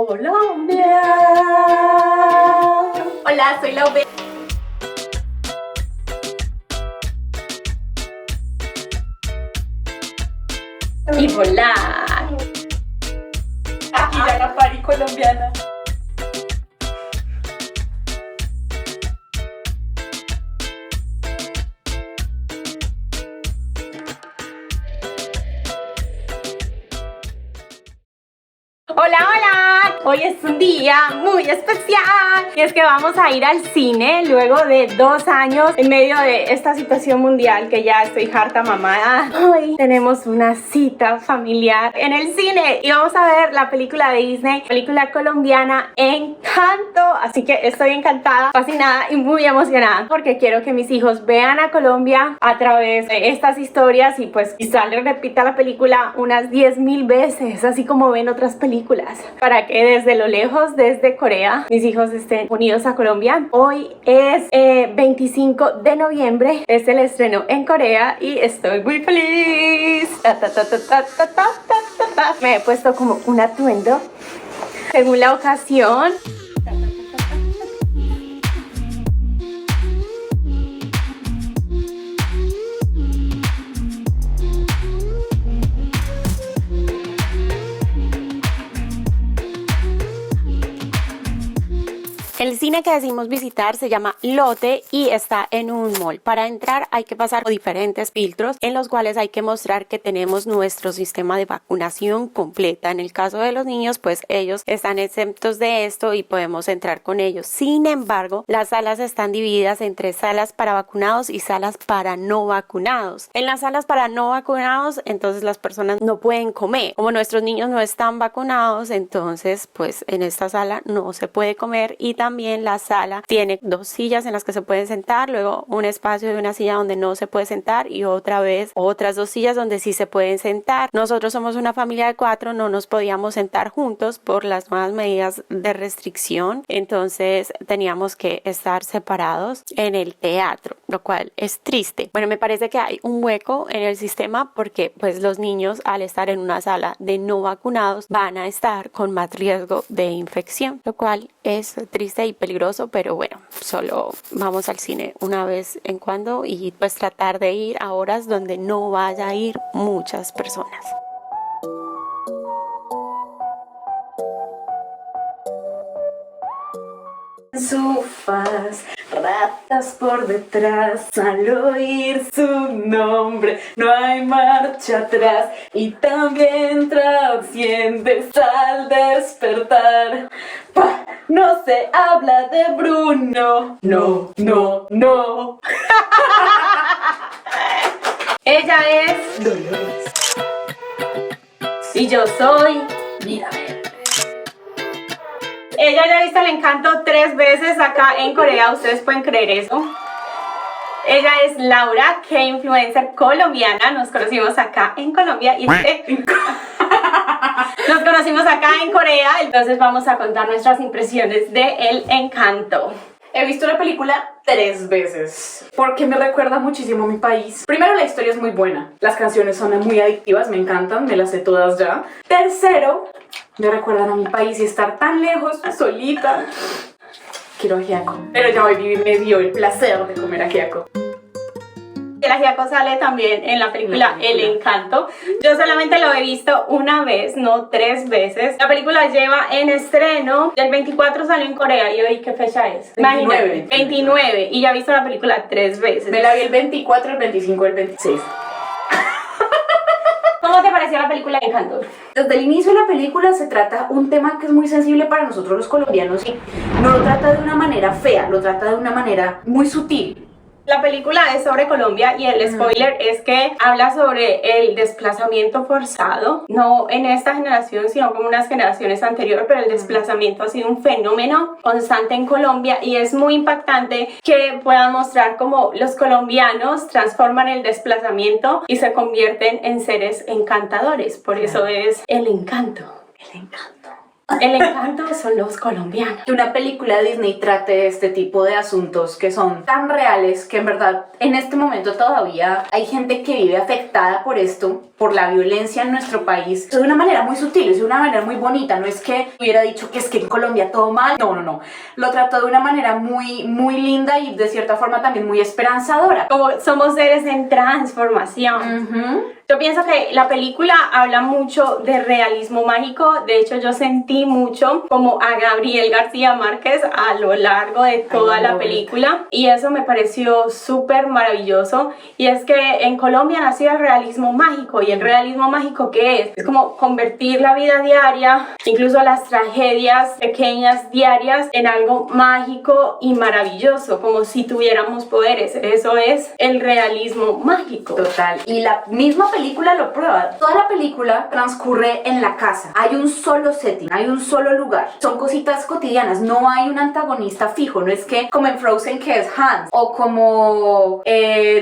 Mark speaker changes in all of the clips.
Speaker 1: Colombia. Hola, soy la Ove. Y volar. Aquí ya la pari colombiana. Hola, hola, hoy es un día muy especial y es que vamos a ir al cine luego de 2 años en medio de esta situación mundial que ya estoy harta mamada. Hoy tenemos una cita familiar en el cine y vamos a ver la película de Disney, película colombiana Encanto, así que estoy encantada, fascinada y muy emocionada porque quiero que mis hijos vean a Colombia a través de estas historias y pues quizá les repita la película unas 10.000 veces, así como ven otras películas, para que desde lo lejos, desde Corea, mis hijos estén unidos a Colombia. Hoy es 25 de noviembre, es el estreno en Corea y estoy muy feliz. Me he puesto como un atuendo según la ocasión. El cine que decidimos visitar se llama Lotte y está en un mall. Para entrar hay que pasar por diferentes filtros en los cuales hay que mostrar que tenemos nuestro sistema de vacunación completa. En el caso de los niños, pues ellos están exentos de esto y podemos entrar con ellos. Sin embargo, las salas están divididas entre salas para vacunados y salas para no vacunados. En las salas para no vacunados, entonces las personas no pueden comer. Como nuestros niños no están vacunados, entonces pues en esta sala no se puede comer y también la sala tiene 2 sillas en las que se pueden sentar, luego un espacio de una silla donde no se puede sentar y otra vez otras 2 sillas donde sí se pueden sentar. Nosotros somos una familia de 4, no nos podíamos sentar juntos por las nuevas medidas de restricción, entonces teníamos que estar separados en el teatro, lo cual es triste. Bueno, me parece que hay un hueco en el sistema porque pues los niños al estar en una sala de no vacunados van a estar con más riesgo de infección, lo cual es triste y peligroso, pero bueno, solo vamos al cine una vez en cuando y pues tratar de ir a horas donde no vaya a ir muchas personas. Su faz, ratas por detrás, al oír su nombre no hay marcha atrás y también trasciendes al despertar. ¡Pah! No se habla de Bruno, no, no, no. Ella es Dolores y yo soy Vida Verde. Ella ya ha visto El Encanto 3 veces acá en Corea, ustedes pueden creer eso. Ella es Laura, que influencer colombiana, nos conocimos acá en Colombia y nos conocimos acá en Corea, entonces vamos a contar nuestras impresiones de El Encanto.
Speaker 2: He visto la película 3 veces porque me recuerda muchísimo a mi país. Primero, la historia es muy buena, las canciones son muy adictivas, me encantan, me las sé todas ya. Tercero, me recuerdan a mi país y estar tan lejos, solita. Quiero ajiaco, pero ya hoy me dio el placer de comer ajiaco.
Speaker 1: El ajiaco sale también en la película El Encanto. Yo solamente lo he visto una vez, no 3 veces. La película lleva en estreno, el 24 salió en Corea y hoy ¿qué fecha es?
Speaker 2: 29.
Speaker 1: 29 y ya he visto la película 3 veces.
Speaker 2: Me la vi el 24, el 25, el 26.
Speaker 1: ¿Cómo te pareció la película Encanto?
Speaker 2: Desde el inicio de la película se trata un tema que es muy sensible para nosotros los colombianos y no lo trata de una manera fea, lo trata de una manera muy sutil.
Speaker 1: La película es sobre Colombia y el spoiler es que habla sobre el desplazamiento forzado, no en esta generación sino como unas generaciones anteriores, pero el desplazamiento ha sido un fenómeno constante en Colombia y es muy impactante que puedan mostrar cómo los colombianos transforman el desplazamiento y se convierten en seres encantadores, por eso es El Encanto. El Encanto. El encanto son los colombianos.
Speaker 2: Que una película de Disney trate este tipo de asuntos que son tan reales que en verdad en este momento todavía hay gente que vive afectada por esto, por la violencia en nuestro país, de una manera muy sutil, es de una manera muy bonita. No es que hubiera dicho que es que en Colombia todo mal, no, lo trató de una manera muy linda y de cierta forma también muy esperanzadora.
Speaker 1: Como somos seres en transformación. Yo pienso que la película habla mucho de realismo mágico. De hecho, yo sentí mucho como a Gabriel García Márquez a lo largo de toda la película, y eso me pareció súper maravilloso. Y es que en Colombia nació el realismo mágico. ¿Y el realismo mágico qué es? Es como convertir la vida diaria, incluso las tragedias pequeñas diarias, en algo mágico y maravilloso, como si tuviéramos poderes. Eso es el realismo mágico.
Speaker 2: Total. Y la misma película lo prueba. Toda la película transcurre en la casa. Hay un solo setting, hay un solo lugar. Son cositas cotidianas. No hay un antagonista fijo. No es que como en Frozen que es Hans, o como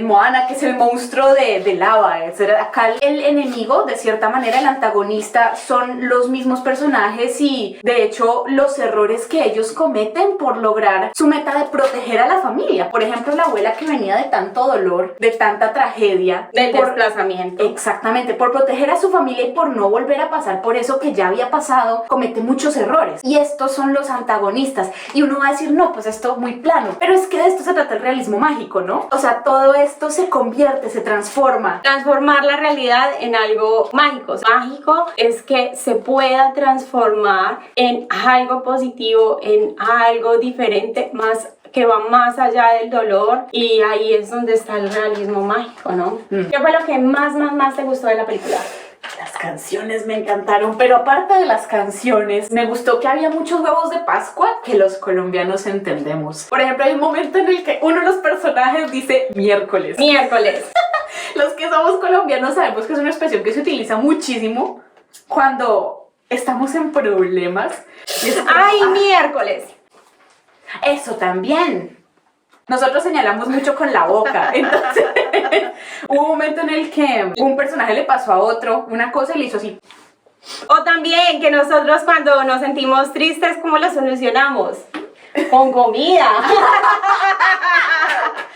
Speaker 2: Moana que es el monstruo de lava, etc. Acá el enemigo, de cierta manera el antagonista, son los mismos personajes y de hecho los errores que ellos cometen por lograr su meta de proteger a la familia. Por ejemplo, la abuela que venía de tanto dolor, de tanta tragedia,
Speaker 1: del desplazamiento.
Speaker 2: Exactamente, por proteger a su familia y por no volver a pasar por eso que ya había pasado, comete muchos errores. Y estos son los antagonistas. Y uno va a decir, no, pues esto muy plano. Pero es que de esto se trata el realismo mágico, ¿no? O sea, todo esto se convierte, se transforma.
Speaker 1: Transformar la realidad en algo mágico. Mágico es que se pueda transformar en algo positivo, en algo diferente, más que va más allá del dolor, y ahí es donde está el realismo mágico, ¿no? ¿Qué fue lo que más te gustó de la película?
Speaker 2: Las canciones me encantaron, pero aparte de las canciones, me gustó que había muchos huevos de Pascua que los colombianos entendemos. Por ejemplo, hay un momento en el que uno de los personajes dice miércoles.
Speaker 1: Miércoles.
Speaker 2: Los que somos colombianos sabemos que es una expresión que se utiliza muchísimo cuando estamos en problemas.
Speaker 1: ¡Ay, miércoles!
Speaker 2: Eso también. Nosotros señalamos mucho con la boca. Entonces, hubo un momento en el que un personaje le pasó a otro una cosa y le hizo así.
Speaker 1: O también que nosotros cuando nos sentimos tristes, ¿cómo lo solucionamos? Con comida.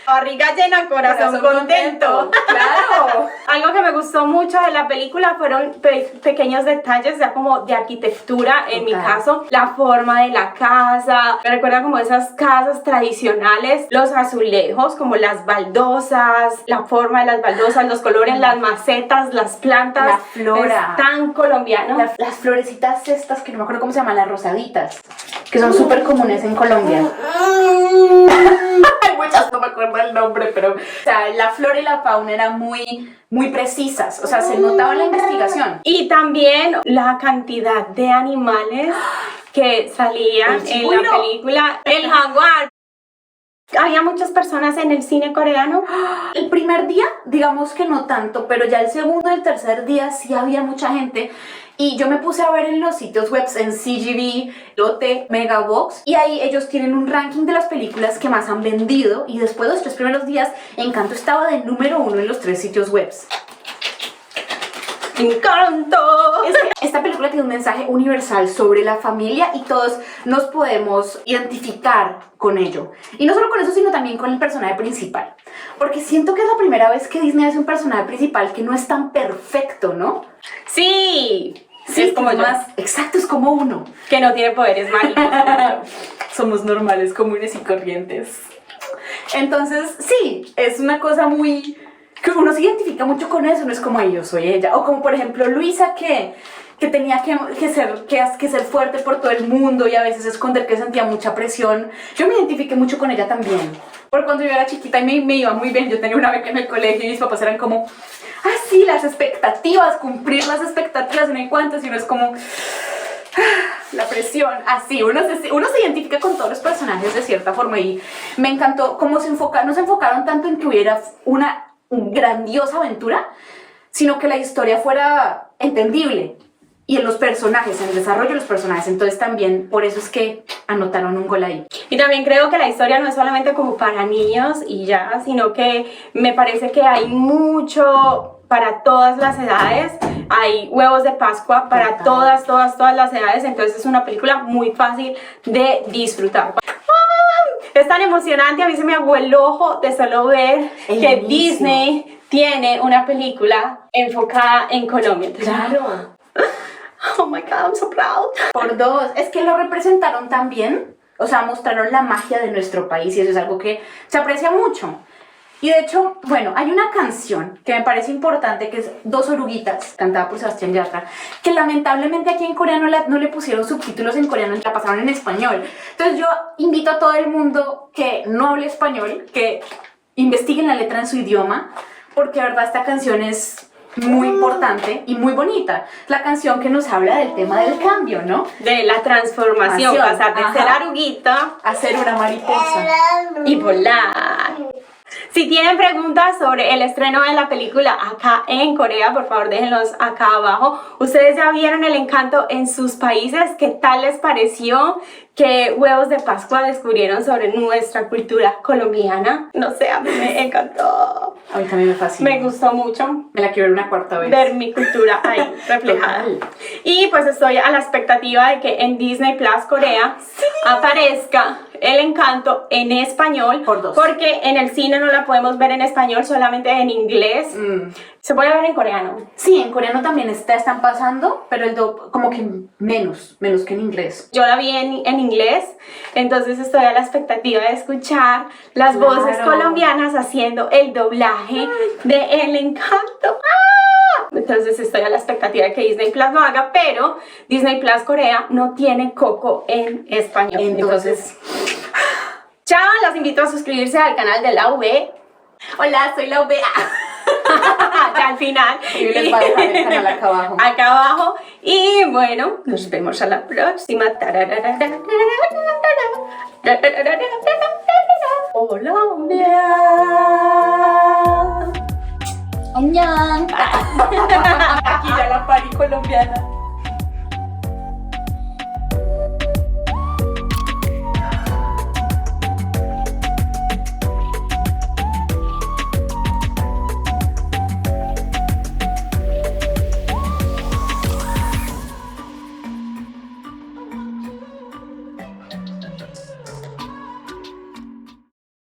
Speaker 1: Barriga llena, corazón contento.
Speaker 2: Claro.
Speaker 1: Algo que me gustó mucho de la película fueron pequeños detalles, ya como de arquitectura. En mi caso, la forma de la casa. Me recuerda como esas casas tradicionales, los azulejos, como las baldosas, la forma de las baldosas, los colores, las macetas, las plantas.
Speaker 2: La flora.
Speaker 1: Es tan colombiano.
Speaker 2: Las florecitas estas, que no me acuerdo cómo se llaman, las rosaditas, que son súper comunes en Colombia. Hay muchas, no me acuerdo el nombre, pero o sea, la flora y la fauna eran muy precisas, o sea, se notaba en la investigación.
Speaker 1: Y también la cantidad de animales que salían en la película. El jaguar. Había muchas personas en el cine coreano.
Speaker 2: El primer día, digamos que no tanto, pero ya el segundo y el tercer día sí había mucha gente. Y yo me puse a ver en los sitios web, en CGV, Lotte, Megabox, y ahí ellos tienen un ranking de las películas que más han vendido, y después de los 3 primeros días, Encanto estaba de número 1 en los 3 sitios web.
Speaker 1: ¡Encanto!
Speaker 2: Es que esta película tiene un mensaje universal sobre la familia y todos nos podemos identificar con ello. Y no solo con eso, sino también con el personaje principal. Porque siento que es la primera vez que Disney hace un personaje principal que no es tan perfecto, ¿no?
Speaker 1: Sí.
Speaker 2: Sí,
Speaker 1: es como yo.
Speaker 2: Más, exacto, es como uno.
Speaker 1: Que no tiene poderes mágicos.
Speaker 2: Somos normales, comunes y corrientes. Entonces, sí, es una cosa muy... que uno se identifica mucho con eso, no es como yo soy ella. O como por ejemplo Luisa que tenía que ser fuerte por todo el mundo y a veces esconder que sentía mucha presión. Yo me identifiqué mucho con ella también. Porque cuando yo era chiquita y me iba muy bien, yo tenía una beca en el colegio y mis papás eran como, sí, las expectativas, cumplir las expectativas, no hay cuántas, y uno es como... la presión, así, uno se identifica con todos los personajes de cierta forma, y me encantó cómo no se enfocaron tanto en que hubiera una grandiosa aventura, sino que la historia fuera entendible, y en los personajes, en el desarrollo de los personajes. Entonces también por eso es que anotaron un gol ahí.
Speaker 1: Y también creo que la historia no es solamente como para niños y ya, sino que me parece que hay mucho para todas las edades. Hay huevos de Pascua para todas las edades. Entonces es una película muy fácil de disfrutar. Es tan emocionante, a mí se me aguó el ojo de solo ver que Disney tiene una película enfocada en Colombia.
Speaker 2: Claro.
Speaker 1: Oh my God, I'm so proud.
Speaker 2: Por dos, es que lo representaron tan bien, o sea, mostraron la magia de nuestro país y eso es algo que se aprecia mucho. Y de hecho, bueno, hay una canción que me parece importante que es Dos Oruguitas, cantada por Sebastián Yatra, que lamentablemente aquí en Corea no le pusieron subtítulos en coreano, la pasaron en español. Entonces yo invito a todo el mundo que no hable español, que investiguen la letra en su idioma, porque de verdad esta canción es muy importante y muy bonita. La canción que nos habla del tema del cambio, ¿no?
Speaker 1: De la transformación, pasar de ser oruguita
Speaker 2: a ser una mariposa
Speaker 1: y volar. Si tienen preguntas sobre el estreno de la película acá en Corea, por favor déjenlos acá abajo. ¿Ustedes ya vieron el encanto en sus países? ¿Qué tal les pareció? ¿Qué huevos de Pascua descubrieron sobre nuestra cultura colombiana? No sé, a mí me encantó.
Speaker 2: A mí también me fascina.
Speaker 1: Me gustó mucho.
Speaker 2: Me la quiero ver una cuarta vez.
Speaker 1: Ver mi cultura ahí reflejada. Y pues estoy a la expectativa de que en Disney Plus Corea aparezca El Encanto en español.
Speaker 2: Por dos.
Speaker 1: Porque en el cine no la podemos ver en español, solamente en inglés. Se puede ver en coreano.
Speaker 2: Sí, en coreano también están pasando, pero el como que menos que en inglés.
Speaker 1: Yo la vi en inglés, entonces estoy a la expectativa de escuchar las voces colombianas haciendo el doblaje de El Encanto. ¡Ah! Entonces estoy a la expectativa de que Disney Plus lo haga, pero Disney Plus Corea no tiene Coco en español. Entonces, chao, los invito a suscribirse al canal de la V. Hola, soy la V. Ya al final.
Speaker 2: Y les va a dejar el canal acá abajo.
Speaker 1: Acá abajo. Y bueno, nos vemos a la próxima. Colombia.
Speaker 2: ¡Añán! Aquí ya la pari colombiana.